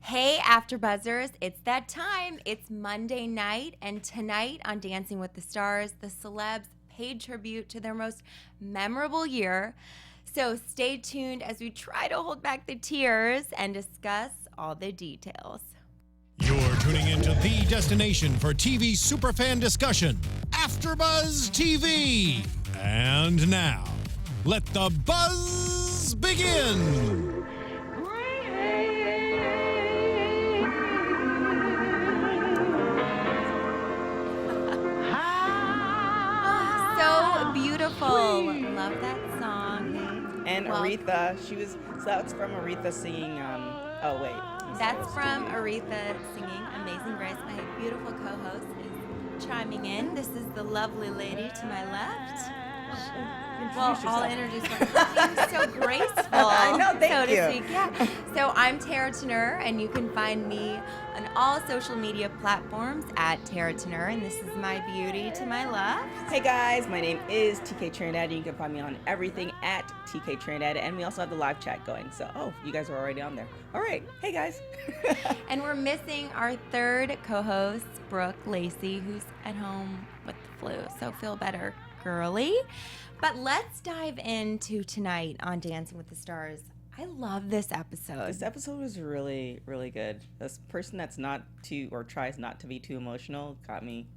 Hey, AfterBuzzers, it's that time. It's Monday night, and tonight on Dancing with the Stars, the celebs paid tribute to their most memorable year. So stay tuned as we try to hold back the tears and discuss all the details. You're tuning into the destination for TV superfan discussion, AfterBuzz TV. And now, let the buzz begin. So beautiful. Love that song. And Well, Aretha, so that's from Aretha singing, oh wait. That's from Aretha singing Amazing Grace. My beautiful co-host is chiming in. This is the lovely lady to my left. Well, I'll introduce her. You're so graceful. I know, thank so you. To speak. Yeah. So I'm Tara Turnure, and you can find me on all social media platforms at Tara Turnure, and this is my beauty to my left. Hey guys, my name is TK Trinidad, and you can find me on everything at TK Trinidad, and we also have the live chat going. So, you guys are already on there. All right, hey guys. And we're missing our third co-host, Brooke Lacey, who's at home with the flu. So feel better, girly. But let's dive into tonight on Dancing with the Stars. I love this episode. This episode was really, really good. This person that's not too, or tries not to be too emotional, got me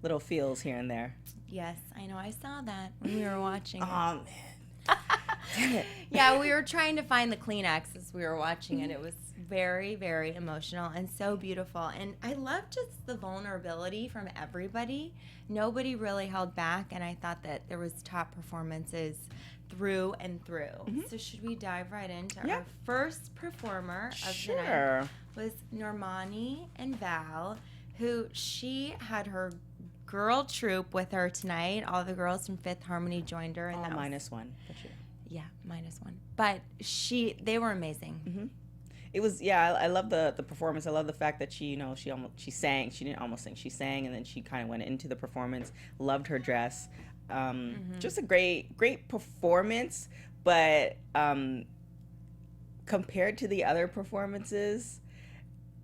little feels here and there. Yes, I know. I saw that when we were watching. Oh man. Damn it. Yeah, we were trying to find the Kleenex as we were watching it. It was very, very emotional and so beautiful. And I love just the vulnerability from everybody. Nobody really held back, and I thought that there was top performances through and through. So should we dive right into our first performer of the night? Was Normani and Val, who she had her girl troupe with her tonight. All the girls from Fifth Harmony joined her. And that was, -1. But yeah. yeah, -1. But they were amazing. It was, I love the performance. I love the fact that she sang. She didn't almost sing. She sang, and then she kind of went into the performance. Loved her dress. Just a great performance. But compared to the other performances,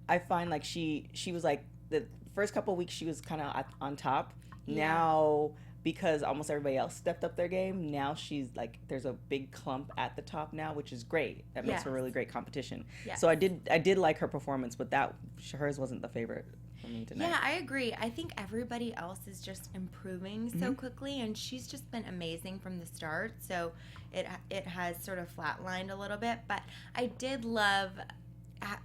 I find like she was like the first couple of weeks she was kind of on top. Yeah. Now, because almost everybody else stepped up their game, now she's like, there's a big clump at the top now, which is great. That makes for really great competition. Yes. So I did like her performance, but hers wasn't the favorite for me tonight. Yeah, I agree. I think everybody else is just improving so quickly, and she's just been amazing from the start. So it has sort of flatlined a little bit, but I did love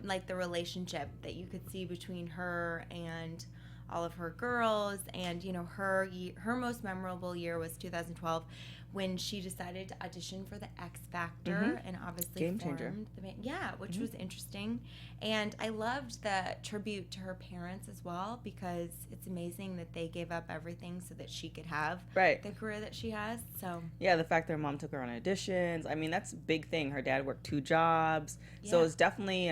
like the relationship that you could see between her and all of her girls. And her most memorable year was 2012 when she decided to audition for the X Factor and obviously Game changer. formed the band. Yeah, which was interesting. And I loved the tribute to her parents as well, because it's amazing that they gave up everything so that she could have the career that she has. So yeah, the fact that her mom took her on auditions, I mean, that's a big thing. Her dad worked 2 jobs, so it's definitely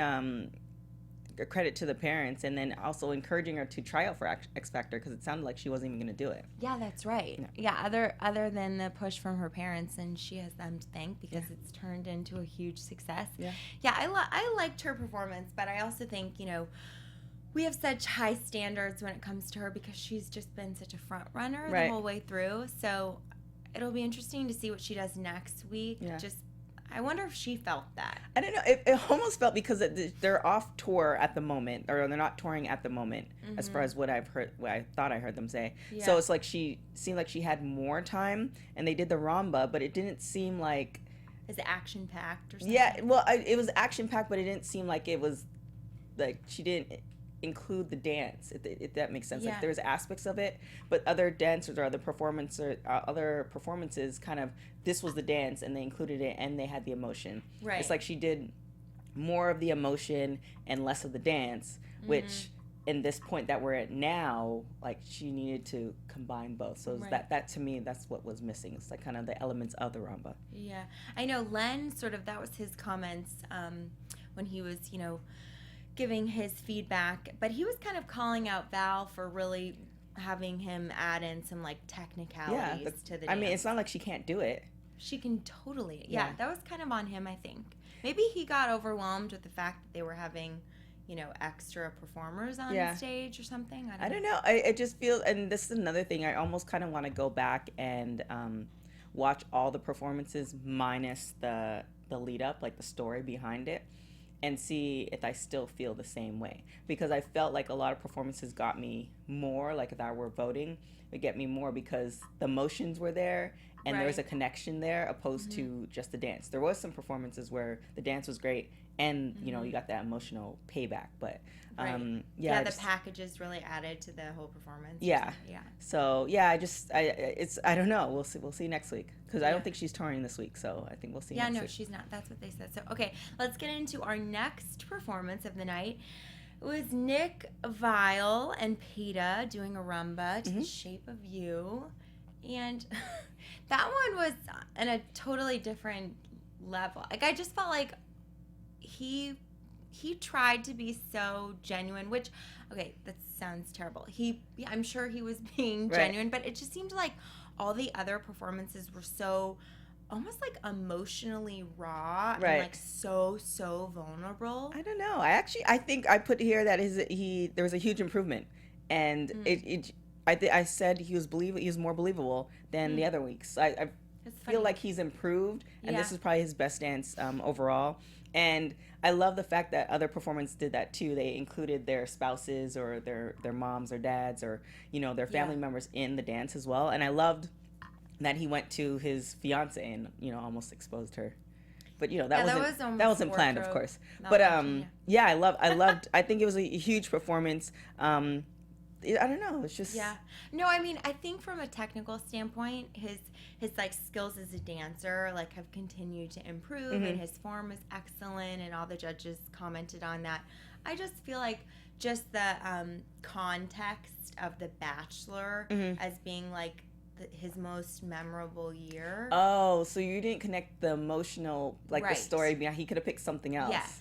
a credit to the parents, and then also encouraging her to try out for X Factor, because it sounded like she wasn't even going to do it. Yeah, that's right. Yeah, other than the push from her parents, and she has them to thank, because it's turned into a huge success. Yeah, I liked her performance, but I also think, we have such high standards when it comes to her, because she's just been such a front runner the whole way through. So it'll be interesting to see what she does next week. I wonder if she felt that. I don't know. It almost felt, because they're off tour at the moment, or they're not touring at the moment, as far as what I've heard, what I thought I heard them say. Yeah. So it's like she seemed like she had more time, and they did the Ramba, but it didn't seem like... Is it action-packed or something? Yeah, well, it was action-packed, but it didn't seem like it was, like, she didn't include the dance, if that makes sense. Yeah. Like, there was aspects of it, but other dancers or other performances kind of, this was the dance, and they included it, and they had the emotion. Right. It's like she did more of the emotion and less of the dance, which in this point that we're at now, like, she needed to combine both. So that to me, that's what was missing. It's like kind of the elements of the Ramba. Yeah, I know Len that was his comments when he was, giving his feedback, but he was kind of calling out Val for really having him add in some like technicalities to the dance. I mean, it's not like she can't do it. She can totally. Yeah, that was kind of on him, I think. Maybe he got overwhelmed with the fact that they were having, you know, extra performers on stage or something. I don't know. I just feel, and this is another thing, I almost kind of want to go back and watch all the performances minus the lead up, like the story behind it, and see if I still feel the same way. Because I felt like a lot of performances got me more, like if I were voting, it would get me more because the emotions were there and there was a connection there opposed to just the dance. There was some performances where the dance was great and, you know, you got that emotional payback. But, the packages really added to the whole performance. Yeah. So, I don't know. We'll see next week. Because I don't think she's touring this week, so I think we'll see next week. Yeah, no, she's not. That's what they said. So, okay, let's get into our next performance of the night. It was Nick Viall and Peta doing a rumba to The Shape of You. And that one was in a totally different level. Like, I just felt like he tried to be so genuine, which, okay, that sounds terrible. I'm sure he was being genuine, but it just seemed like all the other performances were so almost like emotionally raw and like so vulnerable. I don't know. I think I put here that there was a huge improvement, and I said he was more believable than the other weeks. I feel like he's improved, and this is probably his best dance overall. And I love the fact that other performers did that too. They included their spouses or their moms or dads or, you know, their family members in the dance as well. And I loved that he went to his fiance and, you know, almost exposed her. But, you know, that wasn't planned, of course. But I loved I think it was a huge performance. I don't know. It's just No, I mean, I think from a technical standpoint, his like skills as a dancer like have continued to improve, and his form is excellent, and all the judges commented on that. I just feel like just the context of The Bachelor as being like his most memorable year. Oh, so you didn't connect the emotional, like the story behind. He could have picked something else. Yes.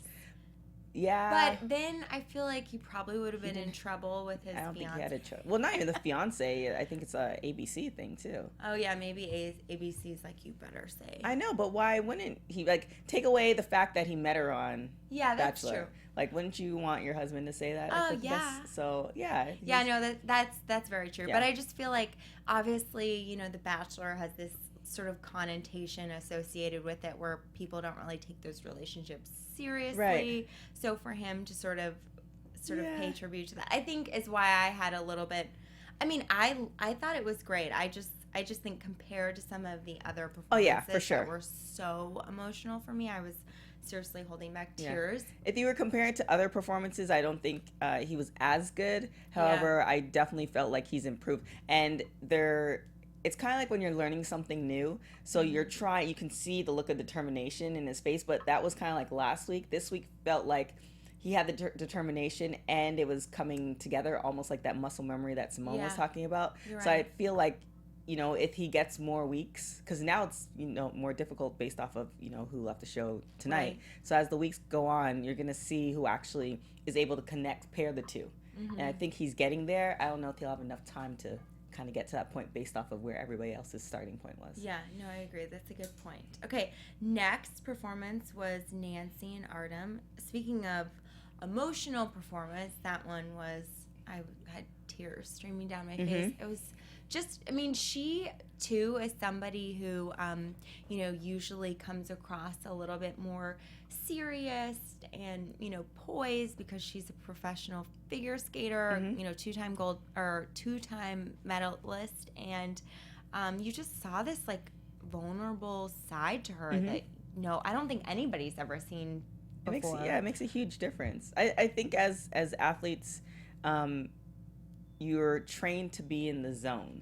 Yeah. But then I feel like he probably would have been in trouble with his fiance. I don't think he had a choice. Well, not even the fiance. I think it's a ABC thing too. Oh yeah, maybe ABC's like, you better say. I know, but why wouldn't he take away the fact that he met her on that's Bachelor? True. Like, wouldn't you want your husband to say that? Oh yeah. So yeah. Yeah, no, that's very true. Yeah. But I just feel like obviously, you know, The Bachelor has this sort of connotation associated with it where people don't really take those relationships seriously. Right. So for him to sort of pay tribute to that, I think is why I had a little bit. I mean, I thought it was great. I just think compared to some of the other performances for sure. that were so emotional for me, I was seriously holding back tears. If you were comparing to other performances, I don't think he was as good. However, I definitely felt like he's improved, and it's kind of like when you're learning something new. So you're trying, you can see the look of determination in his face, but that was kind of like last week. This week felt like he had the determination and it was coming together, almost like that muscle memory that Simone was talking about. So I feel like, you know, if he gets more weeks, because now it's, you know, more difficult based off of, you know, who left the show tonight. Right. So as the weeks go on, you're going to see who actually is able to pair the two. And I think he's getting there. I don't know if he'll have enough time to kind of get to that point based off of where everybody else's starting point was. Yeah, no, I agree. That's a good point. Okay, next performance was Nancy and Artem. Speaking of emotional performance, that one was, I had tears streaming down my face. It was just, I mean, she too is somebody who, you know, usually comes across a little bit more serious and, you know, poised because she's a professional figure skater, you know, two-time medalist, and you just saw this like vulnerable side to her that I don't think anybody's ever seen before. It makes a huge difference. I think as athletes, you're trained to be in the zone,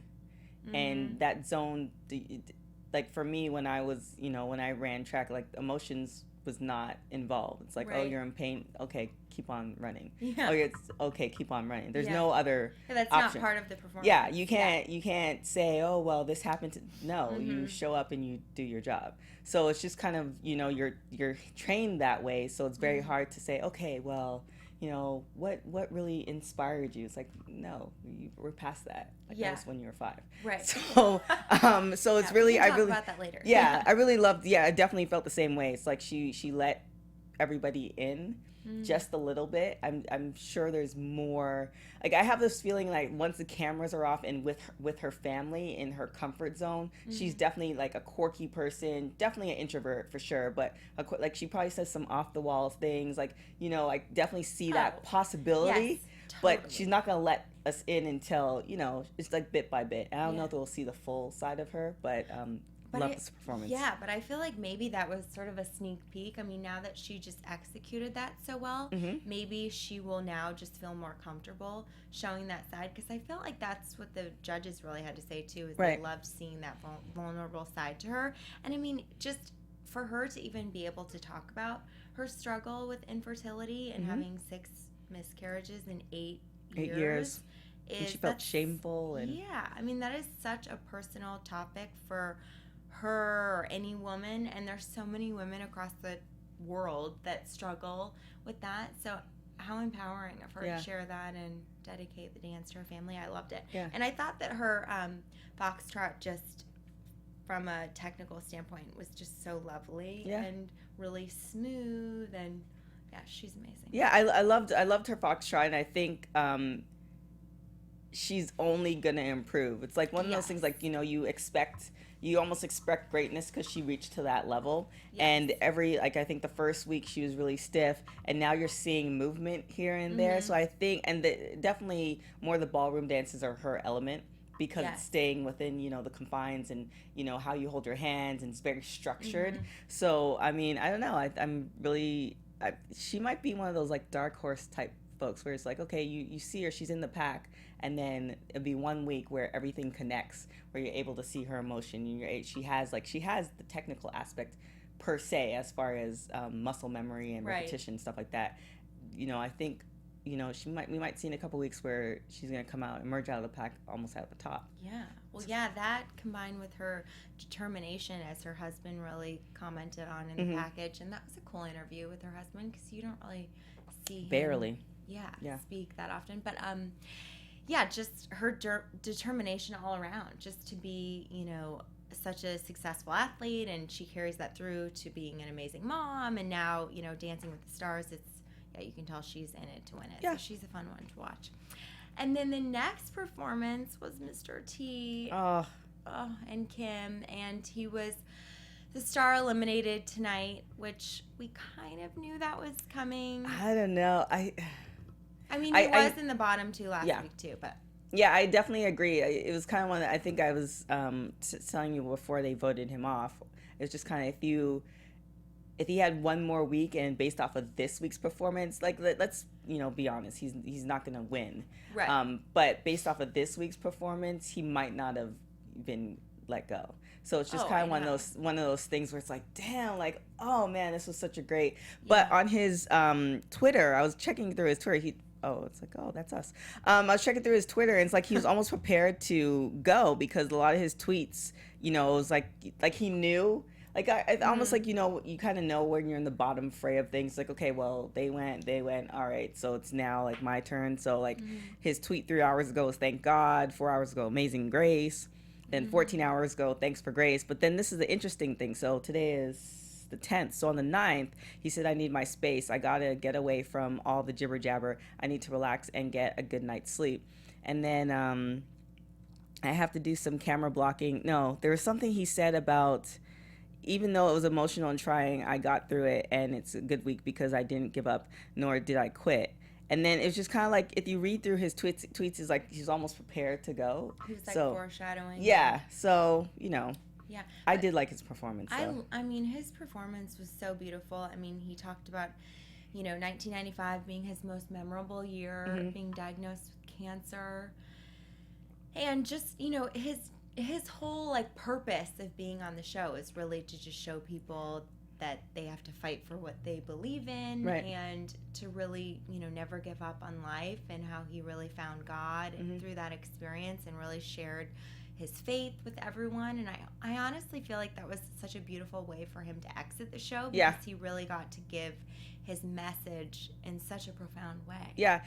and that zone, like for me when I was, you know, when I ran track, like emotions was not involved. It's like, oh, you're in pain. Okay, keep on running. Yeah. Oh, it's okay, keep on running. There's no other that's option. Not part of the performance. Yeah, you can't say, oh, well, this happened to. No, you show up and you do your job. So it's just kind of, you know, you're trained that way. So it's very hard to say, okay, well, you know, what really inspired you? It's like, no, we're past that. Like, that was when you were 5. Right. So, so it's really, we can talk about that later. Yeah, I really loved, I definitely felt the same way. It's like she let everybody in just a little bit. I'm sure there's more. Like, I have this feeling like once the cameras are off and with her family in her comfort zone, she's definitely like a quirky person, definitely an introvert for sure, but like she probably says some off the wall things, like, you know, I definitely see that possibility. Yes, but totally. she's not gonna let us in until, you know, it's like bit by bit. I don't know if we'll see the full side of her, but love this performance. Yeah, but I feel like maybe that was sort of a sneak peek. I mean, now that she just executed that so well, maybe she will now just feel more comfortable showing that side, because I feel like that's what the judges really had to say too, is they loved seeing that vulnerable side to her. And I mean, just for her to even be able to talk about her struggle with infertility and having 6 miscarriages in 8 years. And she felt shameful. And yeah, I mean, that is such a personal topic for her or any woman, and there's so many women across the world that struggle with that. So how empowering of her to share that and dedicate the dance to her family. I loved it. And I thought that her foxtrot, just from a technical standpoint, was just so lovely and really smooth, and she's amazing. I loved her foxtrot, and I think she's only gonna improve. It's like one of those things, like, you know, you almost expect greatness because she reached to that level. And I think the first week she was really stiff, and now you're seeing movement here and there. So I think, and definitely more of the ballroom dances are her element, because it's staying within, you know, the confines, and, you know, how you hold your hands, and it's very structured. So, I mean, I don't know. I'm really, she might be one of those like dark horse type folks where it's like, okay, you see her, she's in the pack, and then it'll be one week where everything connects, where you're able to see her emotion. She has the technical aspect per se, as far as muscle memory and repetition, stuff like that. You know, I think, you know, we might see in a couple weeks where she's gonna come out, emerge out of the pack, almost at the top. Yeah, well, that combined with her determination, as her husband really commented on in the package, and that was a cool interview with her husband, because you don't really see him speak that often. But just her determination all around, just to be, you know, such a successful athlete, and she carries that through to being an amazing mom, and now, you know, Dancing with the Stars. It's you can tell she's in it to win it. So she's a fun one to watch. And then the next performance was Mr. T and Kim, and he was the star eliminated tonight, which we kind of knew that was coming. I don't know. I mean, he was in the bottom 2 last week too, but yeah, I definitely agree. It was kind of one that I think I was telling you before they voted him off. It was just kind of, if he had one more week, and based off of this week's performance, like, let's, you know, be honest, he's not gonna win. Right. But based off of this week's performance, he might not have been let go. So it's just kind of one of those things where it's like, damn, like, oh man, this was such a great. But on his Twitter, I was checking through his Twitter. It's like, oh, that's us. I was checking through his Twitter, and it's like he was almost prepared to go, because a lot of his tweets, you know, it was like he knew. Like, I almost like, you know, you kind of know when you're in the bottom fray of things. Like, okay, well, they went, all right, so it's now, like, my turn. So, like, his tweet 3 hours ago was thank God, 4 hours ago, amazing grace, then 14 hours ago, thanks for grace. But then this is the interesting thing. So today is the 10th. So on the 9th, he said, I need my space. I got to get away from all the jibber jabber. I need to relax and get a good night's sleep. And then I have to do some camera blocking. No, there was something he said about, even though it was emotional and trying, I got through it, and it's a good week because I didn't give up, nor did I quit. And then it's just kind of like, if you read through his tweets, it's like he's almost prepared to go. He was like foreshadowing. Yeah, so, you know. Yeah. I did like his performance. So. I mean, his performance was so beautiful. I mean, he talked about, you know, 1995 being his most memorable year, being diagnosed with cancer. And just, you know, his whole, like, purpose of being on the show is really to just show people that they have to fight for what they believe in, and to really, you know, never give up on life, and how he really found God through that experience, and really shared his faith with everyone. And I honestly feel like that was such a beautiful way for him to exit the show, because he really got to give his message in such a profound way. Yeah,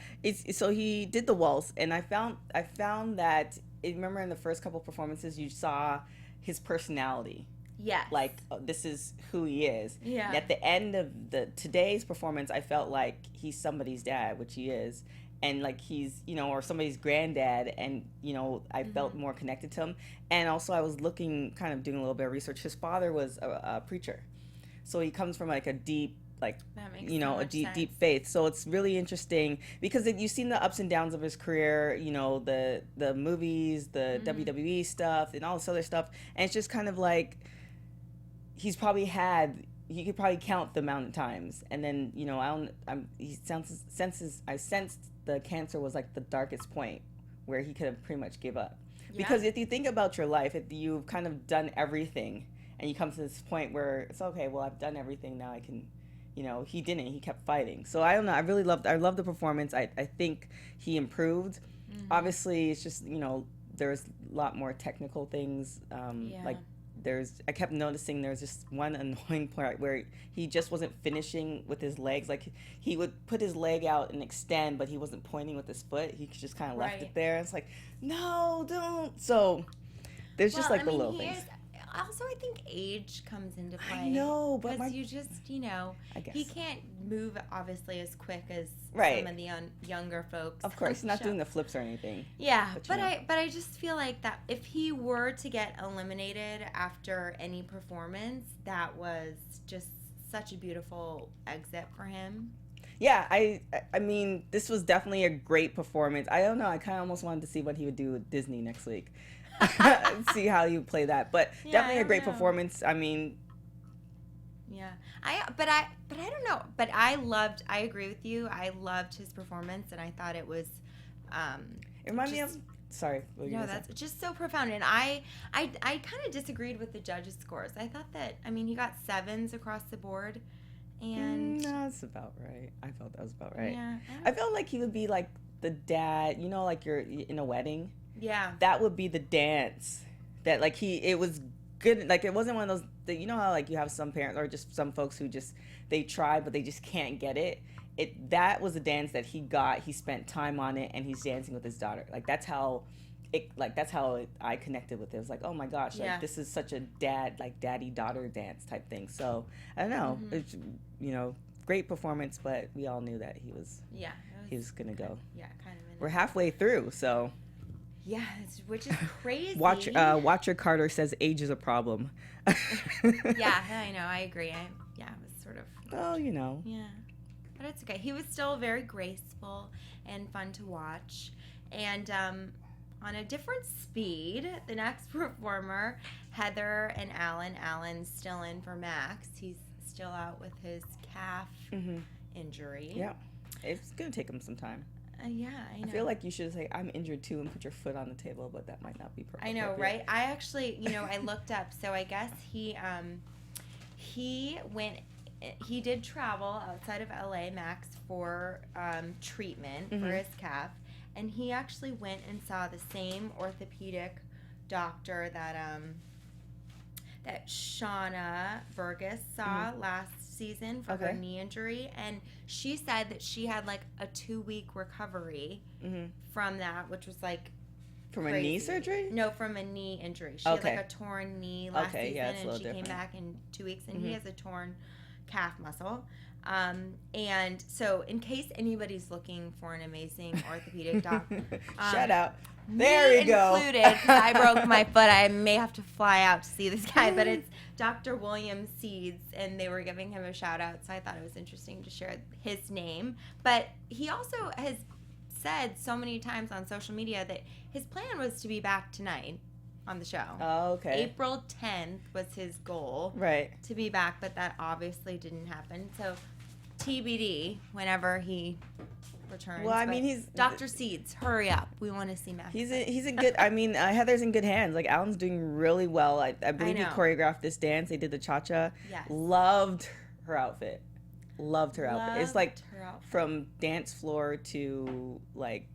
so he did the waltz, and I found that, remember in the first couple performances you saw his personality. Yes. Like, this is who he is. Yeah. And at the end of today's performance, I felt like he's somebody's dad, which he is. And like he's, or somebody's granddad, and, I felt more connected to him. And also I was doing a little bit of research. His father was a preacher. So he comes from like a deep, like, a deep faith. So it's really interesting because you've seen the ups and downs of his career, the movies, the WWE stuff, and all this other stuff. And it's just kind of like, he could probably count the amount of times. And then, I sensed the cancer was like the darkest point where he could have pretty much give up. Yeah. Because if you think about your life, if you've kind of done everything and you come to this point where it's okay, well, I've done everything, now I can, he didn't, he kept fighting. So I don't know, I love the performance. I think he improved. Obviously it's just, there's a lot more technical things, like I kept noticing there's just one annoying part where he just wasn't finishing with his legs. Like, he would put his leg out and extend, but he wasn't pointing with his foot. He just kind of left it there. It's like, no, don't. So there's just the little things. Also, I think age comes into play. I know, but because you just, I guess he can't move obviously as quick as some of the younger folks. Of course, he's not doing the flips or anything. Yeah, but I just feel like that if he were to get eliminated after any performance, that was just such a beautiful exit for him. Yeah, I mean, this was definitely a great performance. I don't know, I kind of almost wanted to see what he would do with Disney next week. See how you play that, but definitely a great performance. I mean, but I don't know, but I agree with you. I loved his performance, and I thought it was it reminded me of, sorry, that's just so profound. And I kind of disagreed with the judges' scores. I thought that, he got 7s across the board, and that's about right. I felt that was about right. Yeah, I felt like he would be like the dad, like you're in a wedding. Yeah, that would be the dance that like it was good. Like, it wasn't one of those, how like you have some parents or just some folks who just, they try but they just can't get it. That was a dance that he got. He spent time on it, and he's dancing with his daughter. Like, that's how I connected with it. It was like, oh my gosh, like, this is such a daddy-daughter dance type thing. So I don't know, it's, great performance, but we all knew that he was gonna go. Yeah, kind of. We're halfway through, so. Yeah, which is crazy. Watcher Carter says age is a problem. Yeah, I know. I agree. It was sort of. Well, Yeah, but it's okay. He was still very graceful and fun to watch. And on a different speed, the next performer, Heather and Alan. Alan's still in for Max. He's still out with his calf injury. Yeah, it's gonna take him some time. Yeah, I know. I feel like you should say, I'm injured too, and put your foot on the table, but that might not be perfect. I know, right? I actually, I looked up, so I guess he did travel outside of LA, Max, for treatment for his calf, and he actually went and saw the same orthopedic doctor that Shauna Burgess saw last season for her knee injury, and she said that she had like a 2-week recovery from that, which was like from crazy. A knee surgery? No, from a knee injury. She had like a torn knee last season, and she came back in 2 weeks, and he has a torn calf muscle. And so, in case anybody's looking for an amazing orthopedic doctor, shout out. There you go. Included, because I broke my foot. I may have to fly out to see this guy, but it's Dr. William Seeds, and they were giving him a shout out, so I thought it was interesting to share his name. But he also has said so many times on social media that his plan was to be back tonight on the show. Oh, okay. April 10th was his goal. Right. To be back, but that obviously didn't happen. So TBD whenever he returns. Well, I mean, he's Dr. Seeds. Hurry up, we want to see Max. He's in good. I mean, Heather's in good hands. Like, Alan's doing really well. I believe he choreographed this dance. They did the cha-cha. Yes. Loved her outfit. It's like from dance floor to like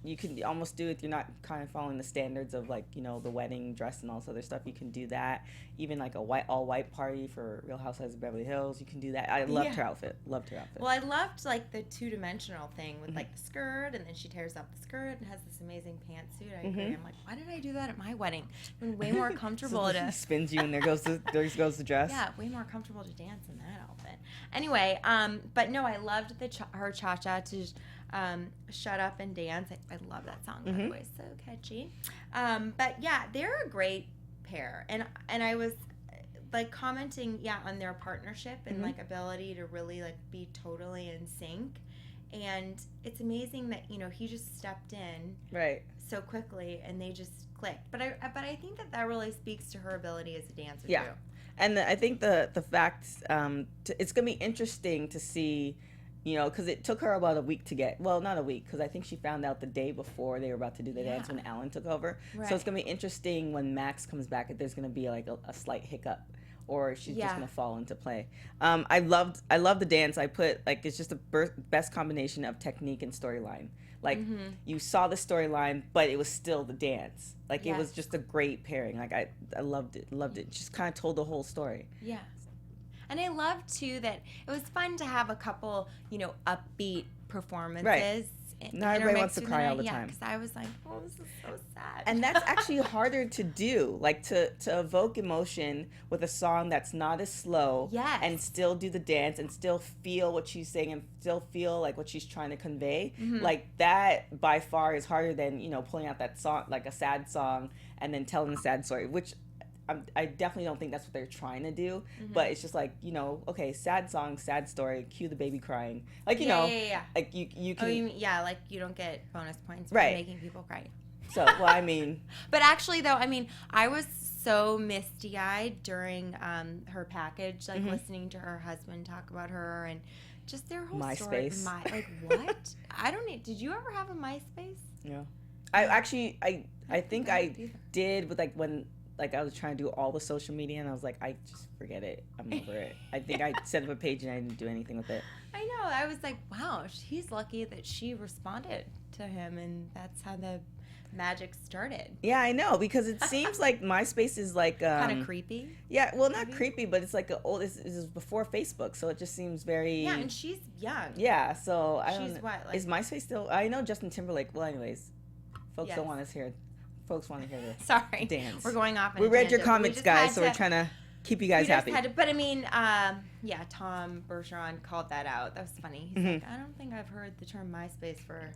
you can almost do it. You're not kind of following the standards of like, you know, the wedding dress and all this other stuff. You can do that. Even like a all white party for Real Housewives of Beverly Hills. You can do that. I loved her outfit. Loved her outfit. Well, I loved like the 2-dimensional thing with like the skirt, and then she tears off the skirt and has this amazing pantsuit. I agree. I'm like, why did I do that at my wedding? It's been way more comfortable to spins you, and there goes the dress. Yeah, way more comfortable to dance in that outfit. Anyway, but no, I loved her cha-cha to Shut Up and Dance. I love that song, by the way, so catchy. But yeah, they're a great pair, and I was like commenting on their partnership and like ability to really like be totally in sync. And it's amazing that, you know, he just stepped in so quickly and they just clicked. But I think that really speaks to her ability as a dancer too. And I think the fact it's gonna be interesting to see, you know, because it took her about a week to get, well, not a week, because I think she found out the day before they were about to do the dance when Alan took over. So it's going to be interesting when Max comes back if there's going to be like a slight hiccup, or she's just going to fall into play. I love the dance. I put, like, it's just the best combination of technique and storyline. Like, you saw the storyline, but it was still the dance. Like, it was just a great pairing. Like, I loved it. Loved it. Just kind of told the whole story. Yeah. And I love, too, that it was fun to have a couple, you know, upbeat performances. Right. Not everybody wants to cry all the time. Because I was like, oh, this is so sad. And that's actually harder to do, like to evoke emotion with a song that's not as slow and still do the dance and still feel what she's saying and still feel like what she's trying to convey. Like that by far is harder than, you know, pulling out that song, like a sad song, and then telling the sad story, which I definitely don't think that's what they're trying to do, but it's just like, you know, okay, sad song, sad story, cue the baby crying, like, you know, like you can. Oh, you mean, like you don't get bonus points for making people cry. So, well, I mean, but actually though, I mean, I was so misty-eyed during her package, like listening to her husband talk about her and just their whole story. MySpace. Like what? I don't need. Did you ever have a MySpace? No, I think I did with like when. Like, I was trying to do all the social media, and I was like, I just forget it. I'm over it. I think I set up a page, and I didn't do anything with it. I know. I was like, wow, he's lucky that she responded to him, and that's how the magic started. Yeah, I know, because it seems like MySpace is like... kind of creepy? Yeah, well, not creepy, but it's like this is before Facebook, so it just seems very... Yeah, and she's young. Yeah, so I don't know. She's what? Like, is MySpace still... I know Justin Timberlake... Well, anyways, folks don't want us here. Folks want to hear this. Sorry. Dance. We're going off. We read your comments, guys, so we're trying to keep you guys happy. But I mean, Tom Bergeron called that out. That was funny. He's like, I don't think I've heard the term MySpace for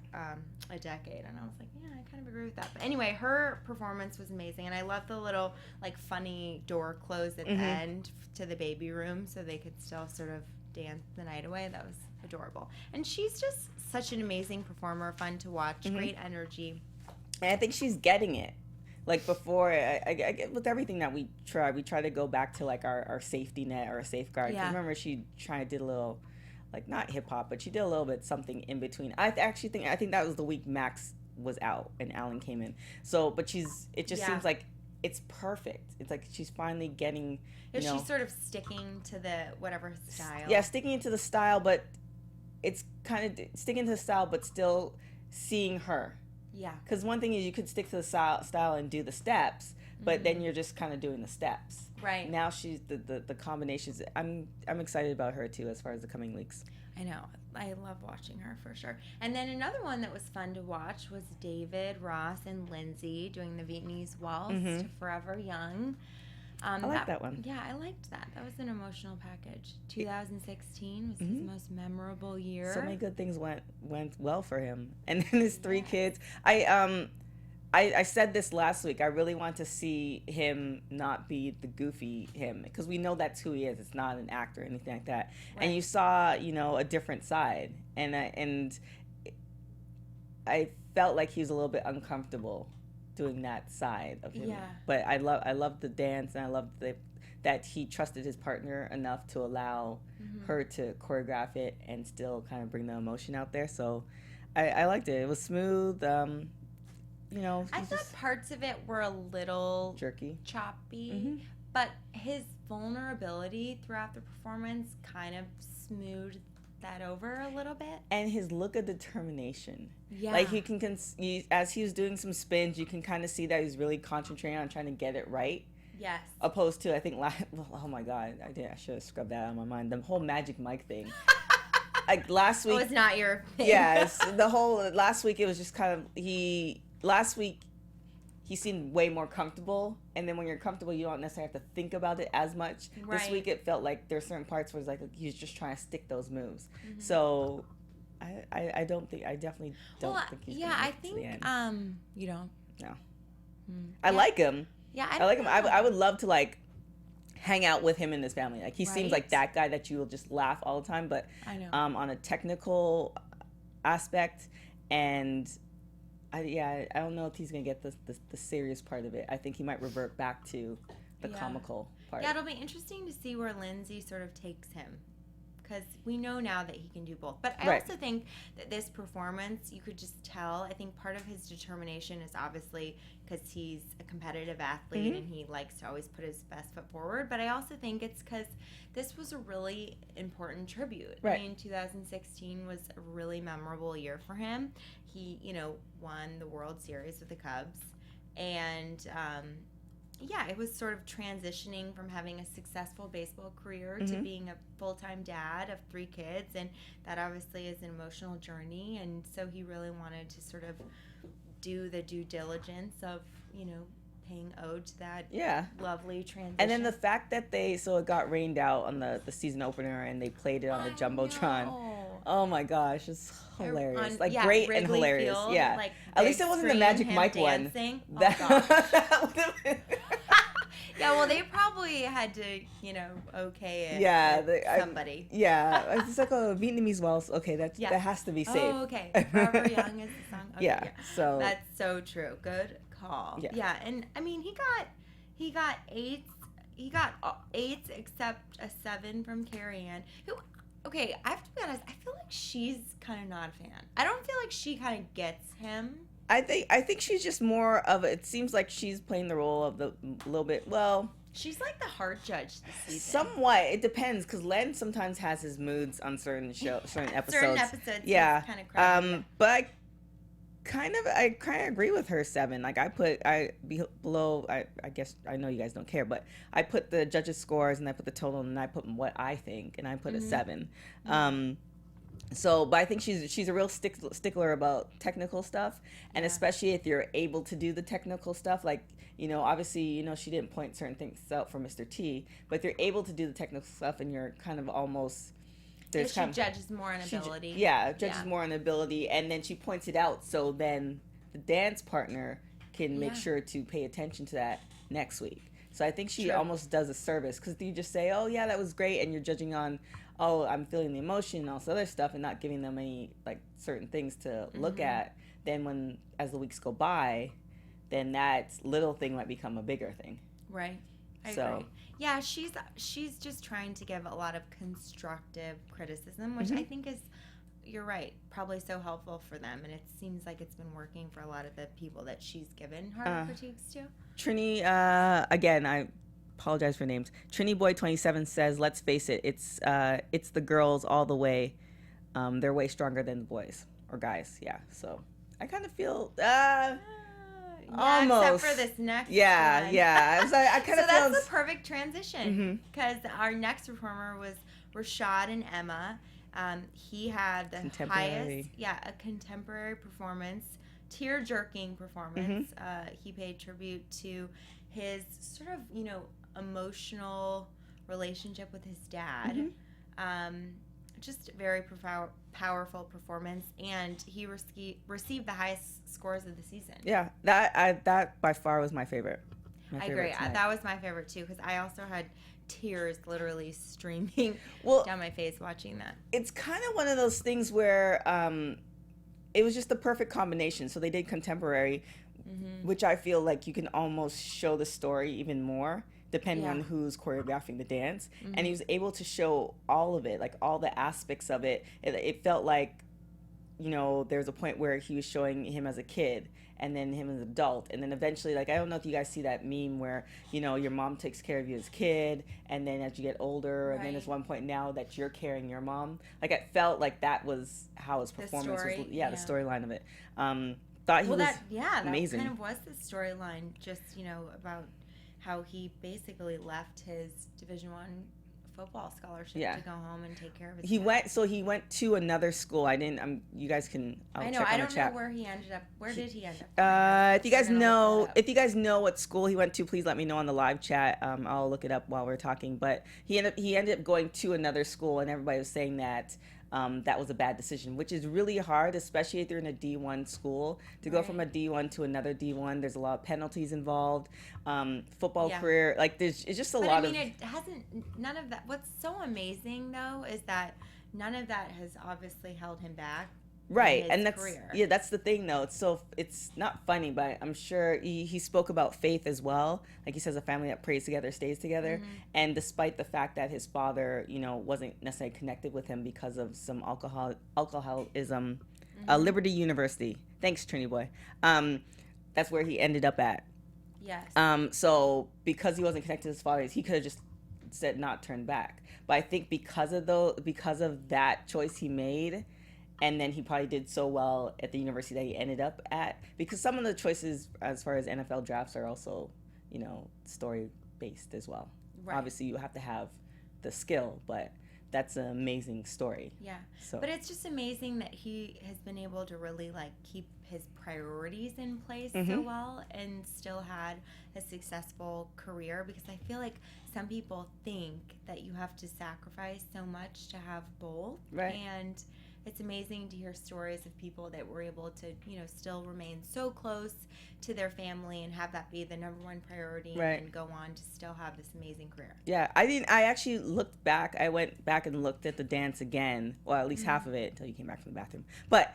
a decade. And I was like, yeah, I kind of agree with that. But anyway, her performance was amazing. And I love the little, like, funny door close at the end to the baby room so they could still sort of dance the night away. That was adorable. And she's just such an amazing performer, fun to watch, great energy. And I think she's getting it. Like before, I get with everything that we try to go back to like our safety net or a safeguard. Yeah. Remember, she did a little, like not hip hop, but she did a little bit something in between. I think that was the week Max was out and Alan came in. So, but it just seems like it's perfect. It's like she's finally getting. You know, she's sort of sticking to the whatever style. Yeah, sticking to the style, but it's kind of sticking to the style, but still seeing her. Yeah. Because one thing is you could stick to the style and do the steps, but then you're just kind of doing the steps. Right. Now she's the combinations. I'm excited about her too as far as the coming weeks. I know. I love watching her for sure. And then another one that was fun to watch was David, Ross, and Lindsay doing the Vietnamese waltz to Forever Young. I like that one. Yeah, I liked that. That was an emotional package. 2016 was his most memorable year. So many good things went well for him, and then his 3 kids. I said this last week. I really want to see him not be the goofy him, because we know that's who he is. It's not an actor or anything like that. Right. And you saw, you know, a different side, and I felt like he was a little bit uncomfortable doing that side of him. Yeah. But I love the dance, and I love that he trusted his partner enough to allow her to choreograph it and still kind of bring the emotion out there. So I liked it. It was smooth. You know, I thought parts of it were a little jerky, choppy, but his vulnerability throughout the performance kind of smoothed that over a little bit. And his look of determination. Yeah. Like he can, as he was doing some spins, you can kind of see that he's really concentrating on trying to get it right. Yes. Opposed to, I think, oh my God, I should have scrubbed that out of my mind. The whole Magic Mike thing. Like last week. Oh, it's not your thing. Yes. Last week, it was just kind of, last week, he seemed way more comfortable. And then when you're comfortable, you don't necessarily have to think about it as much. Right. This week, it felt like there's certain parts where it's like he was just trying to stick those moves. Mm-hmm. So I definitely don't think he's going to make it to the end. You don't? No. I like him. Yeah, I like him. I would love to like hang out with him and his family. Like he seems like that guy that you will just laugh all the time. But I know. On a technical aspect, and I don't know if he's gonna get the serious part of it. I think he might revert back to the comical part. Yeah, it'll be interesting to see where Lindsay sort of takes him. Because we know now that he can do both. But I also think that this performance, you could just tell, I think part of his determination is obviously because he's a competitive athlete and he likes to always put his best foot forward. But I also think it's because this was a really important tribute. Right. I mean, 2016 was a really memorable year for him. He, won the World Series with the Cubs. And, it was sort of transitioning from having a successful baseball career to being a full-time dad of 3 kids, and that obviously is an emotional journey, and so he really wanted to sort of do the due diligence of, paying ode to that lovely transition. And then the fact that it got rained out on the season opener and they played it on the Jumbotron. Oh my gosh, it's hilarious. Great Wrigley and hilarious. Field, yeah. At least it wasn't the Magic Mike dancing. One. That would have been. Yeah, well, they probably had to, okay it. Yeah, somebody. It's like a Vietnamese waltz. Okay, that has to be safe. Oh, okay. Forever Young is the song. Okay, so that's so true. Good call. Yeah, and I mean, he got 8s. He got 8s except a 7 from Carrie Ann. Who? Okay, I have to be honest. I feel like she's kind of not a fan. I don't feel like she kind of gets him. I think she's just more of it seems like she's playing the role of the little bit, well, she's like the hard judge this season. Somewhat. It depends, because Len sometimes has his moods on certain episodes. Certain episodes, yeah. Kind of crazy. But I kind of agree with her 7. Like below. I guess I know you guys don't care, but I put the judges' scores and I put the total and I put what I think and I put a 7. But I think she's a real stickler about technical stuff, and especially if you're able to do the technical stuff, like, obviously, she didn't point certain things out for Mr. T, but if you're able to do the technical stuff and you're kind of almost, she judges more on ability. Judges more on ability, and then she points it out, so then the dance partner can make sure to pay attention to that next week. So I think she almost does a service, because you just say, oh yeah, that was great, and you're judging on, oh, I'm feeling the emotion and all this other stuff, and not giving them any certain things to look at. Then as the weeks go by, then that little thing might become a bigger thing. Right. I agree. Yeah, she's just trying to give a lot of constructive criticism, which I think is, you're right, probably so helpful for them, and it seems like it's been working for a lot of the people that she's given hard critiques to. Trini, again, I apologize for names. Trini Boy 27 says, "Let's face it, it's the girls all the way. They're way stronger than the boys or guys." Yeah, so I kind of feel almost, except for this next one. Yeah. I kind of so feel that's the perfect transition, because our next performer was Rashad and Emma. He had the highest, a contemporary performance, tear-jerking performance. He paid tribute to his sort of, emotional relationship with his dad. Just very powerful performance, and he received the highest scores of the season. Yeah, that by far was my favorite. I agree. That was my favorite too, because I also had tears literally streaming down my face watching that. It's kind of one of those things where it was just the perfect combination. So they did contemporary, which I feel like you can almost show the story even more depending on who's choreographing the dance. And he was able to show all of it, like all the aspects of it. It felt like you know, there's a point where he was showing him as a kid and then him as an adult. And then eventually, like, I don't know if you guys see that meme where, you know, your mom takes care of you as a kid. And then as you get older, and then there's one point now that you're carrying your mom. Like, it felt like that was how his performance was. Yeah, the storyline of it. Thought he was amazing. That kind of was the storyline, just, you know, about how he basically left his Division I football scholarship to go home and take care of his family. He went to another school. I didn't. You guys can. I know. I don't know where he ended up. Where did he end up? If you guys know what school he went to, please let me know on the live chat. I'll look it up while we're talking. But he ended up going to another school, and everybody was saying that that was a bad decision, which is really hard, especially if you're in a D1 school. To go from a D1 to another D1, there's a lot of penalties involved. Football career, like it's just a lot of. It hasn't. None of that. What's so amazing though is that none of that has obviously held him back. Right, and that's the thing though. It's not funny, but I'm sure he spoke about faith as well. Like he says, a family that prays together stays together. Mm-hmm. And despite the fact that his father, you know, wasn't necessarily connected with him because of some alcoholism, Liberty University. Thanks, Trini boy. That's where he ended up at. Yes. So because he wasn't connected to his father, he could have just said not turn back. But I think because of that choice he made. And then he probably did so well at the university that he ended up at, because some of the choices as far as NFL drafts are also, you know, story based as well. Right. Obviously, you have to have the skill, but that's an amazing story. Yeah. But it's just amazing that he has been able to really like keep his priorities in place so well and still had a successful career, because I feel like some people think that you have to sacrifice so much to have both. Right. And it's amazing to hear stories of people that were able to, you know, still remain so close to their family and have that be the number one priority, and go on to still have this amazing career. Yeah, I actually looked back. I went back and looked at the dance again. Well, at least half of it until you came back from the bathroom. But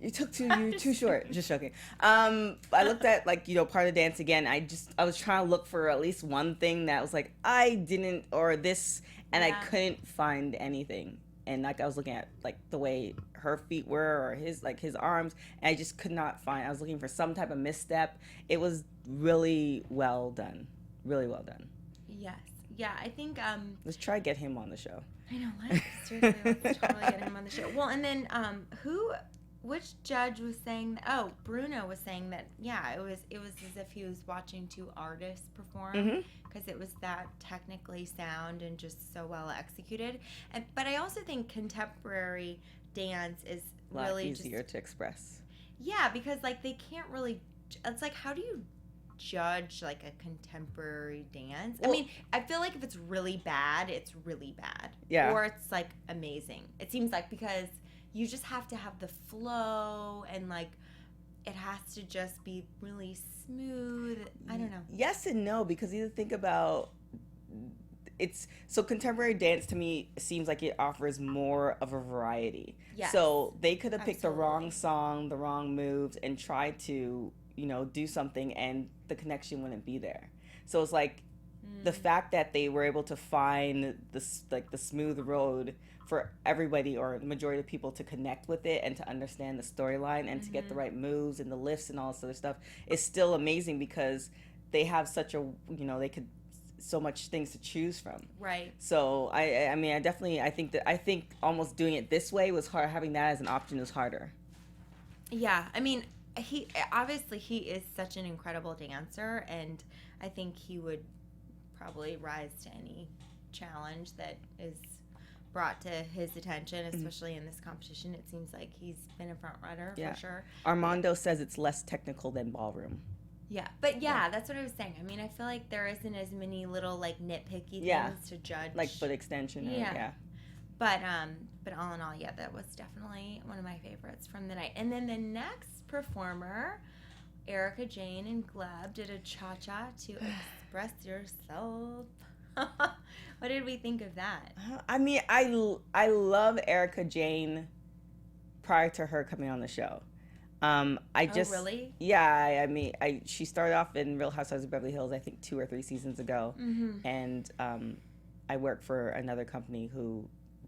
you were too short. Just joking. I looked at, like, you know, part of the dance again. I was trying to look for at least one thing that was like I didn't, or this, and I couldn't find anything. And like I was looking at like the way her feet were, or his arms, and I just could not find. I was looking for some type of misstep. It was really well done. Really well done. Yes. Yeah, I think let's try to get him on the show. I know, let's totally get him on the show. Well, and then which judge was saying that, oh, Bruno was saying that, yeah, it was as if he was watching two artists perform, because it was that technically sound and just so well executed. But I also think contemporary dance is really easier to express. Yeah, because like they can't really, it's like, how do you judge like a contemporary dance? Well, I mean, I feel like if it's really bad, it's really bad. Yeah. Or it's like amazing. It seems like, because you just have to have the flow, and like it has to just be really smooth. I don't know. Yes and no, because you think about contemporary dance to me seems like it offers more of a variety. Yes. So they could have picked the wrong song, the wrong moves, and tried to, you know, do something, and the connection wouldn't be there. So it's like the fact that they were able to find the smooth road for everybody, or the majority of people, to connect with it and to understand the storyline and to get the right moves and the lifts and all this other stuff is still amazing, because they have such a, you know, they could so much things to choose from. Right. So I mean, I think almost doing it this way was hard. Having that as an option was harder. Yeah, I mean, he is such an incredible dancer, and I think he would probably rise to any challenge that is brought to his attention, especially in this competition. It seems like he's been a front runner for sure. Armando says it's less technical than ballroom. Yeah, but that's what I was saying. I mean, I feel like there isn't as many little like nitpicky things to judge, like foot extension. But all in all, that was definitely one of my favorites from the night. And then the next performer, Erica Jane and Gleb, did a cha-cha to express yourself. What did we think of that? I mean, I love Erica Jane prior to her coming on the show. Really? Yeah, I mean, she started off in Real Housewives of Beverly Hills, I think 2 or 3 seasons ago, and I work for another company who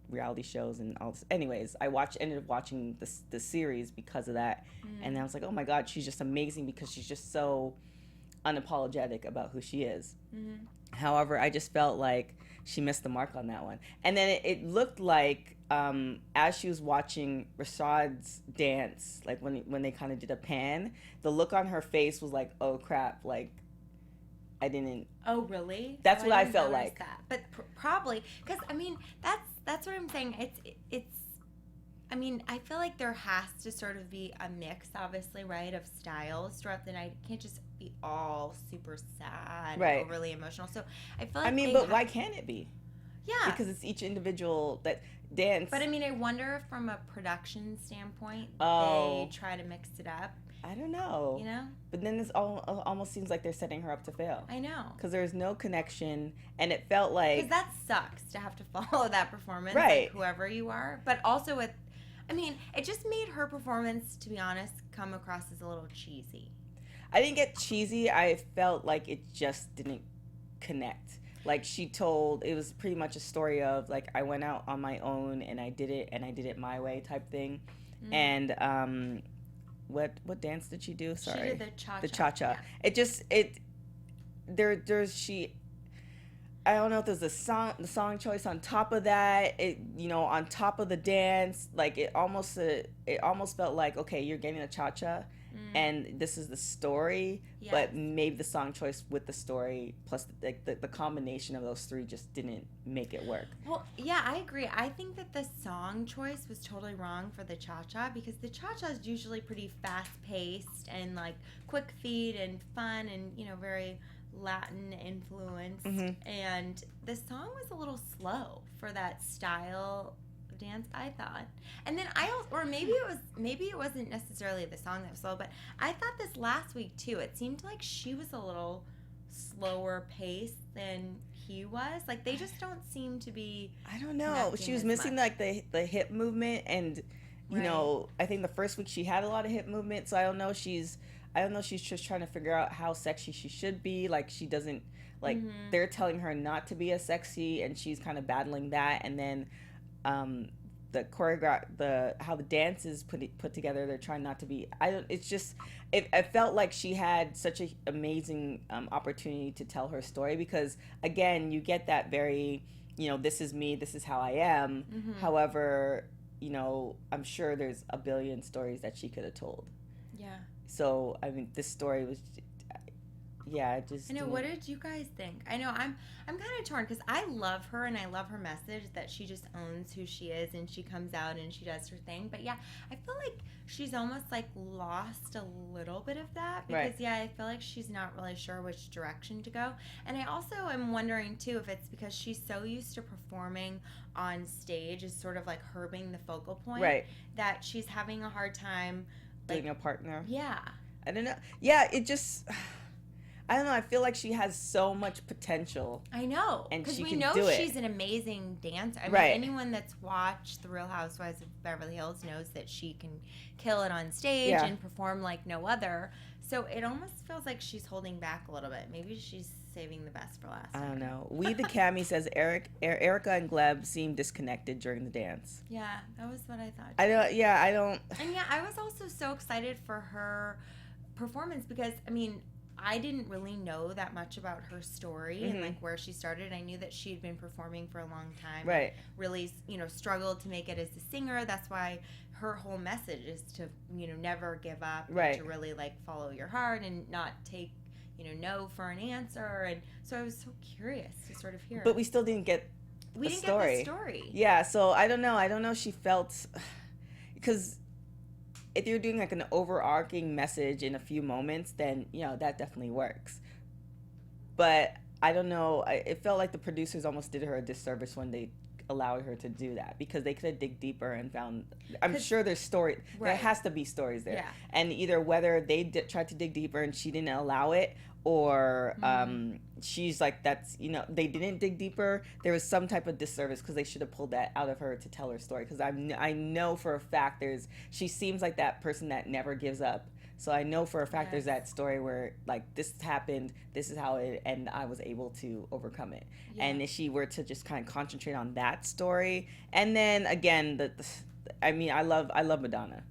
reality shows and all this. Anyways, ended up watching the series because of that, and I was like, oh my God, she's just amazing because she's just so unapologetic about who she is. However, I just felt like she missed the mark on that one. And then it looked like as she was watching Rashad's dance, like when they kind of did a pan, the look on her face was like, oh crap, like I didn't. Oh really? That's what I didn't felt notice like. that. But probably because I mean that's what I'm saying. It's. I mean, I feel like there has to sort of be a mix, obviously, right, of styles throughout the night. It can't just be all super sad, right, and overly emotional. So I feel like I mean, but why can't it be? Yeah, because it's each individual that dance. But I mean, I wonder if from a production standpoint, they try to mix it up. I don't know. You know? But then this almost seems like they're setting her up to fail. I know. Because there's no connection, and it felt like... Because that sucks to have to follow that performance, right, like whoever you are. But also with... I mean, it just made her performance, to be honest, come across as a little cheesy. I didn't get cheesy. I felt like it just didn't connect. Like she told, it was pretty much a story of like, I went out on my own and I did it my way type thing. And what dance did she do? Sorry. She did the cha-cha. The cha-cha. Yeah. I don't know if there's the song choice on top of that, on top of the dance, like it almost felt like, okay, you're getting a cha-cha and this is the story, yes, but maybe the song choice with the story plus the combination of those three just didn't make it work. Well, yeah, I agree. I think that the song choice was totally wrong for the cha-cha because the cha-cha is usually pretty fast-paced and like quick feet and fun and, very Latin influenced, and the song was a little slow for that style of dance, I thought. And then maybe it wasn't necessarily the song that was slow, but I thought this last week too, it seemed like she was a little slower paced than he was. Like they just don't seem to be, I don't know, she was missing like the hip movement, and I think the first week she had a lot of hip movement, so I don't know, she's just trying to figure out how sexy she should be. Like she doesn't, like they're telling her not to be as sexy, and she's kind of battling that. And then how the dance is put together, they're trying not to be. It felt like she had such an amazing opportunity to tell her story, because again, you get that very, this is me, this is how I am. However, I'm sure there's a billion stories that she could have told. Yeah. So, I mean, this story was, I know. What did you guys think? I know I'm kind of torn because I love her and I love her message that she just owns who she is and she comes out and she does her thing. But yeah, I feel like she's almost like lost a little bit of that because I feel like she's not really sure which direction to go. And I also am wondering too if it's because she's so used to performing on stage as sort of like her being the focal point, that she's having a hard time getting a partner. Yeah. I don't know. Yeah, it just, I don't know. I feel like she has so much potential. I know. And because we can know do it. She's an amazing dancer. I mean, anyone that's watched The Real Housewives of Beverly Hills knows that she can kill it on stage and perform like no other. So it almost feels like she's holding back a little bit. Maybe she's saving the best for last. I don't know. We the Cammy says Erica and Gleb seemed disconnected during the dance. Yeah, that was what I thought. I don't. And I was also so excited for her performance because I didn't really know that much about her story and like where she started. I knew that she had been performing for a long time. Right. Really, struggled to make it as a singer. That's why her whole message is to, never give up. Right. And to really like follow your heart and not take, no for an answer. And so I was so curious to sort of hear. But we still didn't get the story. Get the story. Yeah. So I don't know. She felt, because if you're doing like an overarching message in a few moments, then that definitely works. But I don't know. It felt like the producers almost did her a disservice when they allowed her to do that, because they could have dig deeper and found. I'm sure there's story. There has to be stories there, and either whether they tried to dig deeper and she didn't allow it, or she's like, that's they didn't dig deeper. There was some type of disservice because they should have pulled that out of her to tell her story. Because I know for a fact she seems like that person that never gives up. So I know for a fact there's that story where like this happened, this is how it, and I was able to overcome it. Yeah. And if she were to just kind of concentrate on that story, and then again, I mean, I love Madonna,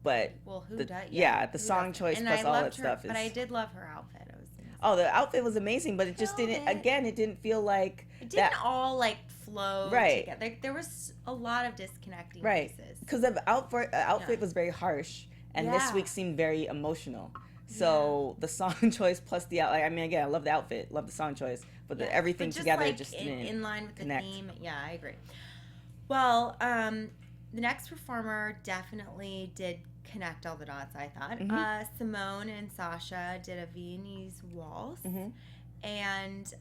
but who does? Yeah, the song choice and plus all that her, stuff is. But I did love her outfit. It was amazing. Oh, the outfit was amazing, but it just didn't. Again, it didn't feel like it didn't all like flow together. Like, there was a lot of disconnecting pieces. Because the outfit was very harsh, and this week seemed very emotional. So the song choice plus the I mean, again, I love the outfit, love the song choice, but everything just together like just didn't in line with connect. The theme. Yeah, I agree. Well, the next performer definitely did connect all the dots, I thought. Mm-hmm. Simone and Sasha did a Viennese waltz, and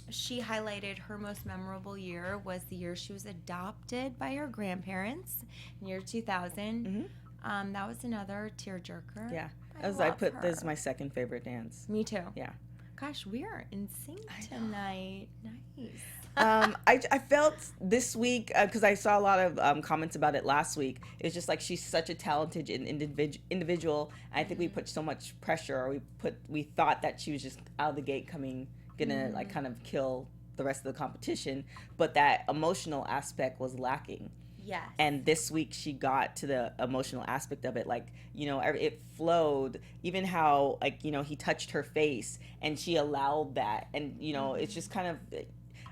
she highlighted her most memorable year was the year she was adopted by her grandparents in year 2000. That was another tearjerker. Yeah. I put this as my second favorite dance. Me too. Yeah. Gosh, we are in sync tonight. Nice. I felt this week, because I saw a lot of comments about it last week, it was just like she's such a talented individual. And I think we put so much pressure, or we thought that she was just out of the gate gonna like kind of kill the rest of the competition, but that emotional aspect was lacking. Yes. And this week she got to the emotional aspect of it. Like, you know, it flowed. Even how, like, you know, he touched her face and she allowed that. And, you know, it's just kind of,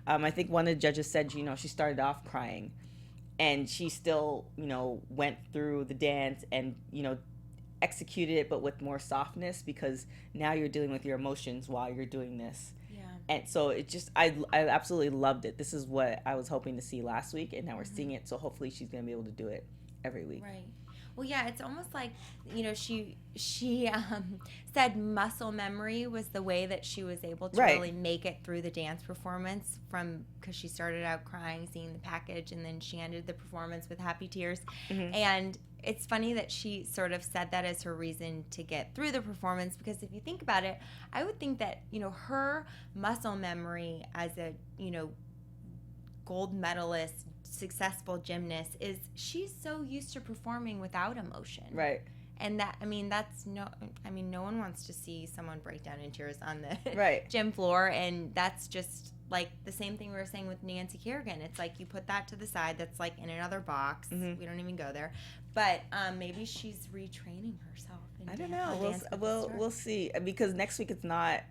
I think one of the judges said, you know, she started off crying and she still, you know, went through the dance and, you know, executed it, but with more softness, because now you're dealing with your emotions while you're doing this. And so it just, I absolutely loved it. This is what I was hoping to see last week, and now we're seeing it. So hopefully she's going to be able to do it every week. Right. Well, yeah, it's almost like, you know, she said muscle memory was the way that she was able to really make it through the dance performance, because she started out crying, seeing the package, and then she ended the performance with happy tears. And it's funny that she sort of said that as her reason to get through the performance, because if you think about it, I would think that, you know, her muscle memory as a, you know, gold medalist, successful gymnast, is she's so used to performing without emotion. Right. And that, I mean, no one wants to see someone break down in tears on the gym floor. And that's just like the same thing we were saying with Nancy Kerrigan. It's like you put that to the side. That's like in another box. We don't even go there. But maybe she's retraining herself. I don't know. We'll see. Because next week it's not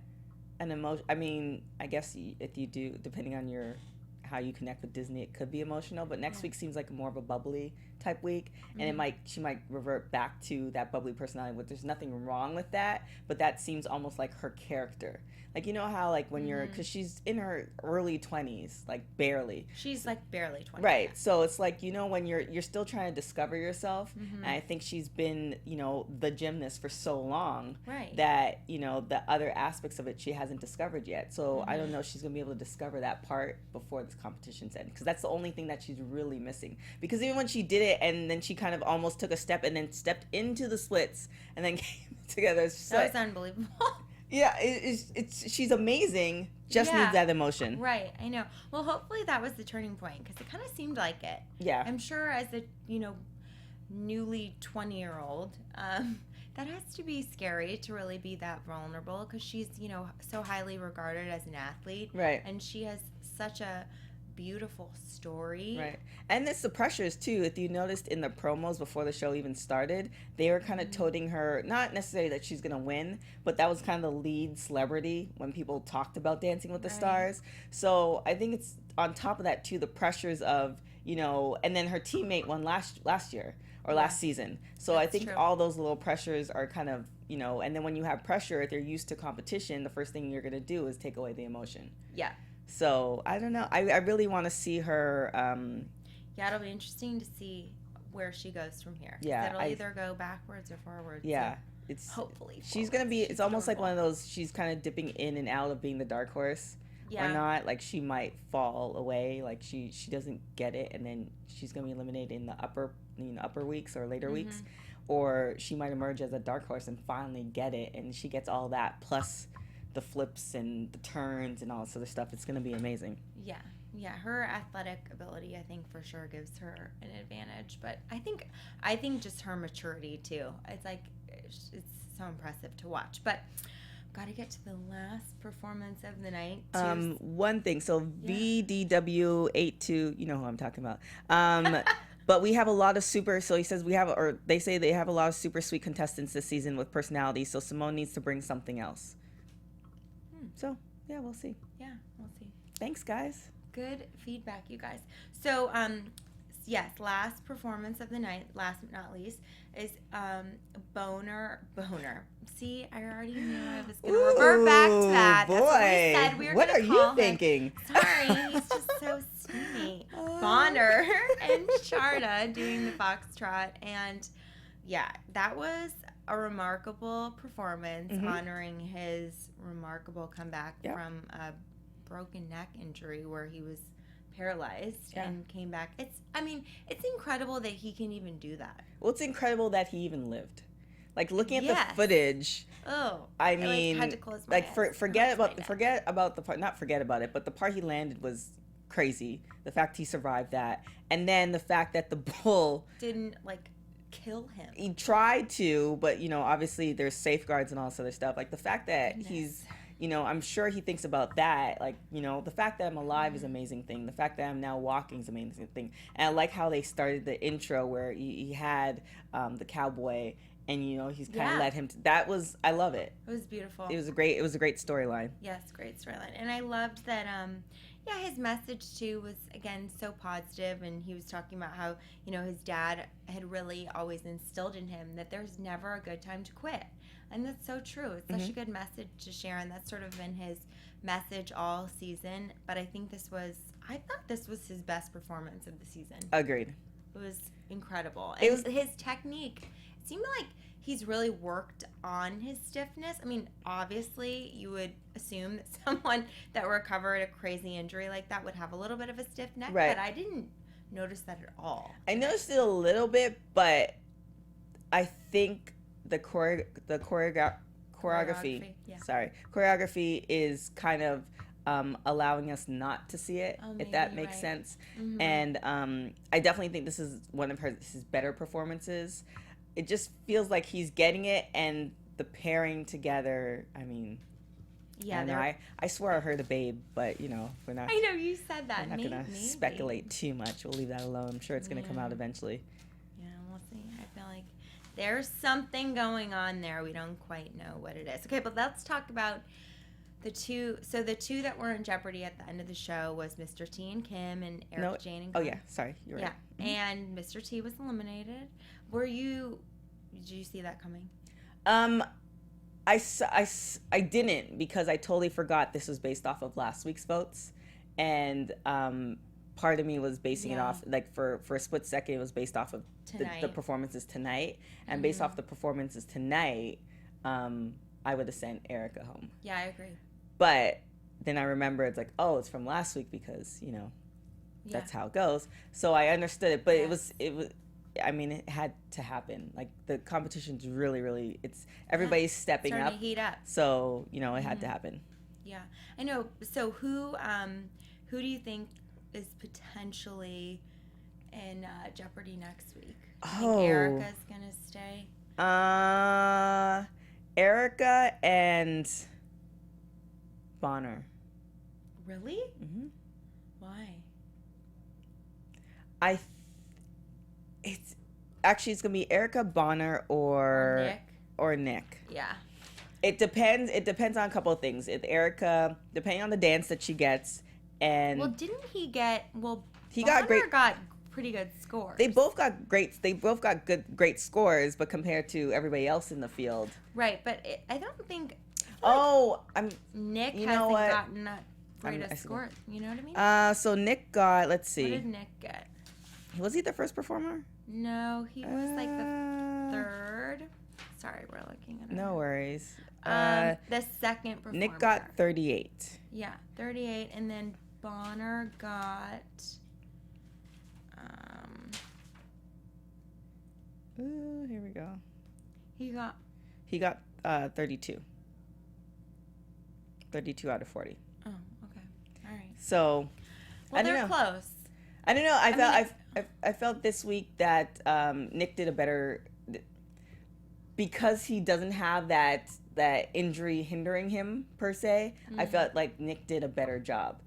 an emotion. I mean, I guess if you do, depending on how you connect with Disney, it could be emotional, but next week seems like more of a bubbly type week, and she might revert back to that bubbly personality, but there's nothing wrong with that, but that seems almost like her character. Like, you know how, like, when you're, because she's in her early 20s, like, barely. She's, like, barely 20. Right. Yeah. So it's like, you know, when you're still trying to discover yourself, and I think she's been, you know, the gymnast for so long that, you know, the other aspects of it she hasn't discovered yet. So I don't know if she's going to be able to discover that part before this competition's end, because that's the only thing that she's really missing. Because even when she did it, and then she kind of almost took a step and then stepped into the splits and then came together. It's just that was unbelievable. Yeah, she's amazing. Just needs that emotion. Right, I know. Well, hopefully that was the turning point, because it kind of seemed like it. Yeah. I'm sure as a, you know, newly 20-year-old, that has to be scary to really be that vulnerable, because she's, you know, so highly regarded as an athlete. Right. And she has such a beautiful story. Right. And it's the pressures too. If you noticed in the promos before the show even started, they were kind of toting her, not necessarily that she's going to win, but that was kind of the lead celebrity when people talked about Dancing with the Stars. So I think it's on top of that too, the pressures of, you know, and then her teammate won last year or last season. So I think all those little pressures are kind of, you know, and then when you have pressure, if you're used to competition, the first thing you're going to do is take away the emotion. Yeah. So, I don't know. I really want to see her. Yeah, it'll be interesting to see where she goes from here. Yeah. It'll either go backwards or forwards. Yeah. So it's hopefully she's going to be, it's almost like one of those, she's kind of dipping in and out of being the dark horse. Yeah. Or not. Like, she might fall away. Like, she doesn't get it, and then she's going to be eliminated in the upper weeks or later weeks. Or she might emerge as a dark horse and finally get it, and she gets all that, plus the flips and the turns and all this other stuff. It's going to be amazing. Yeah, her athletic ability, I think, for sure gives her an advantage. But I think just her maturity too. It's like it's so impressive to watch. But got to get to the last performance of the night. One thing. So VDW82, you know who I'm talking about. But we have a lot of so he says they say they have a lot of super sweet contestants this season with personality. So Simone needs to bring something else. So yeah, we'll see. Yeah, we'll see. Thanks, guys. Good feedback, you guys. So, yes, last performance of the night, last but not least, is Boner. See, I already knew I was going to revert back to that. Boy. That's what we said. We were What gonna are call you him. thinking? Sorry, he's just so sweet. Bonner and Sharda doing the foxtrot. And, yeah, that was a remarkable performance honoring his remarkable comeback from a broken neck injury where he was paralyzed and came back. It's incredible that he can even do that. Well, it's incredible that he even lived. Like, looking at the footage. Oh, I mean, had to close my eyes. forget about the part. Not forget about it, but the part he landed was crazy. The fact he survived that, and then the fact that the bull didn't kill him. He tried to, but obviously there's safeguards and all this other stuff. Like the fact that he's, I'm sure he thinks about that. Like, the fact that I'm alive is an amazing thing. The fact that I'm now walking is an amazing thing. And I like how they started the intro where he had the cowboy. And he's kind of led him to I love it. It was beautiful. It was a great storyline. Yes, great storyline. And I loved that his message too was again so positive, and he was talking about how, his dad had really always instilled in him that there's never a good time to quit. And that's so true. It's such a good message to share, and that's sort of been his message all season. But I thought this was his best performance of the season. Agreed. It was incredible. And his technique, it seemed like he's really worked on his stiffness. I mean, obviously, you would assume that someone that recovered a crazy injury like that would have a little bit of a stiff neck, but I didn't notice that at all. I noticed it a little bit, but I think the choreography is kind of allowing us not to see it, if that makes sense. And I definitely think this is one of his better performances. It just feels like he's getting it, and the pairing together, I mean, I swear I heard a babe, but we're not. I know you said that. We're not going to speculate too much. We'll leave that alone. I'm sure it's going to come out eventually. Yeah, we'll see. I feel like there's something going on there. We don't quite know what it is. Okay, but let's talk about the two. So the two that were in jeopardy at the end of the show was Mr. T and Kim and Eric Jane and Kim. Oh yeah, sorry, you're right. Yeah, and Mr. T was eliminated. Did you see that coming? I didn't, because I totally forgot this was based off of last week's votes, and part of me was basing it off, like for a split second, it was based off of the performances tonight, and based off the performances tonight, I would have sent Erica home. Yeah, I agree. But then I remember it's like, oh, it's from last week because that's how it goes. So I understood it, but it was. I mean, it had to happen. Like, the competition's really, everybody's stepping starting up. To heat up. So, it had to happen. Yeah. I know. So who do you think is potentially in Jeopardy next week? I think Erica's going to stay. Erica and Bonner. Really? Mm-hmm. Why? It's gonna be Erica, Bonner, or Nick. Yeah. It depends. It depends on a couple of things. If Erica, depending on the dance that she gets, and didn't he get? Well, he Bonner got pretty good scores. They both got great. They both got great scores, but compared to everybody else in the field, right? But I don't think. Nick Nick hasn't gotten that great a score. You know what I mean? So Nick got. Let's see. What did Nick get? Was he the first performer? No, he was like the third. Sorry, we're looking at it. No worries. The second performer. Nick got 38. Yeah, 38, and then Bonner got. Ooh, here we go. He got 32. 32 out of 40. Oh, okay, all right. So, well, they're close. I don't know. I felt this week that Nick did a better. because he doesn't have that injury hindering him per se, I felt like Nick did a better job.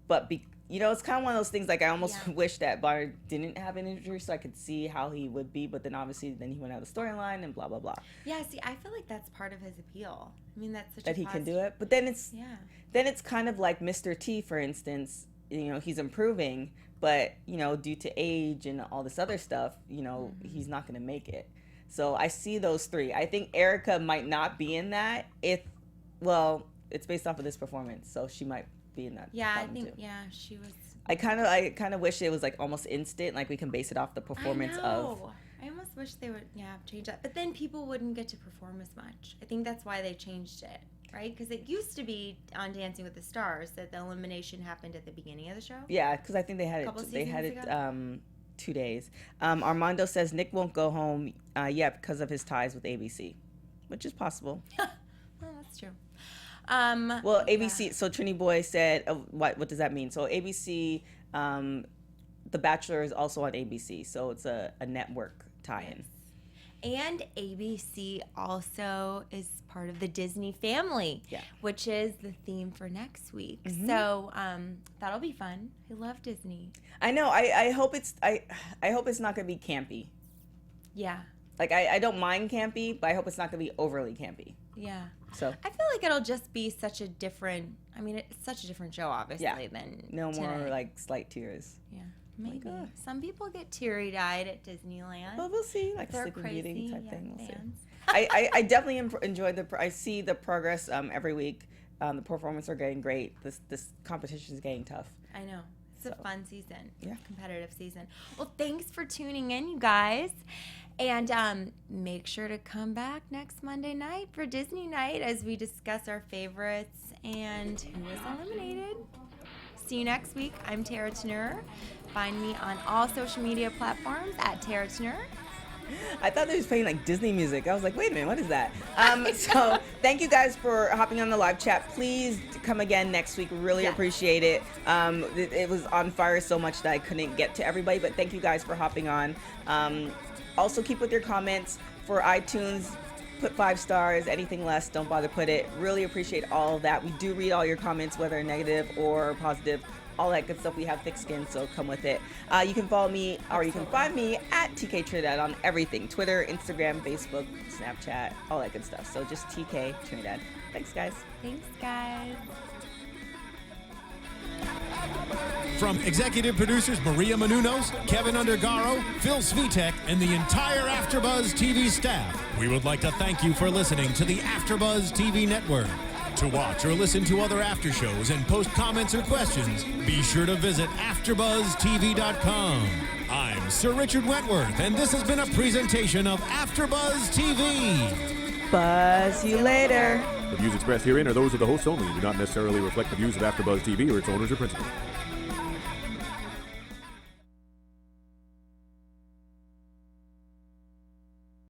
But it's kind of one of those things, like I almost wish that Bonner didn't have an injury so I could see how he would be, but then obviously then he went out of the storyline and blah blah blah. Yeah, see, I feel like that's part of his appeal. I mean, that's such that a he positive... can do it. But then it's kind of like Mr. T, for instance. He's improving, but due to age and all this other stuff, he's not going to make it. So I see those three. I think Erica might not be in that it's based off of this performance, so she might be in that. Yeah, I think too. She was. I kind of wish it was like almost instant, like we can base it off the performance of. I almost wish they would change that, but then people wouldn't get to perform as much. I think that's why they changed it, right? Because it used to be on Dancing with the Stars that the elimination happened at the beginning of the show. Yeah, because I think they had it 2 days. Armando says Nick won't go home yet because of his ties with ABC, which is possible. Well, that's true. ABC. So Trini Boy said, what does that mean? So ABC, The Bachelor is also on ABC, so it's a network tie-in. Yes. And ABC also is part of the Disney family, which is the theme for next week. Mm-hmm. So that'll be fun. I love Disney. I know. I hope it's not gonna be campy. Yeah. Like I don't mind campy, but I hope it's not gonna be overly campy. Yeah. So I feel like it'll just be such a different. I mean, it's such a different show, obviously, than no tonight. more like slight tears. Yeah. Maybe. Some people get teary-eyed at Disneyland. Well, we'll see. Like They're Sleeping Beauty type thing. We'll fans. see. I definitely enjoy I see the progress every week. The performances are getting great. This competition is getting tough. I know. It's a fun season. Yeah. Competitive season. Well, thanks for tuning in, you guys. And make sure to come back next Monday night for Disney Night as we discuss our favorites and who was eliminated. See you next week. I'm Tara Turnure. Find me on all social media platforms at Tara Turnure. I thought they was playing like Disney music. I was like, wait a minute, what is that? So thank you guys for hopping on the live chat. Please come again next week. Really appreciate it. It was on fire so much that I couldn't get to everybody, but thank you guys for hopping on. Also keep with your comments for iTunes. Put 5 stars, anything less, don't bother put it. Really appreciate all of that. We do read all your comments, whether negative or positive, all that good stuff. We have thick skin, so come with it. You can follow me, or you can find me at TK Trinidad on everything. Twitter, Instagram, Facebook, Snapchat, all that good stuff. So just TK Trinidad. Thanks, guys. Thanks, guys. From executive producers Maria Menounos, Kevin Undergaro, Phil Svitek, and the entire AfterBuzz TV staff, we would like to thank you for listening to the AfterBuzz TV network. To watch or listen to other after shows and post comments or questions, be sure to visit AfterBuzzTV.com. I'm Sir Richard Wentworth, and this has been a presentation of AfterBuzz TV. Buzz you later. The views expressed herein are those of the hosts only and do not necessarily reflect the views of AfterBuzz TV or its owners or principals.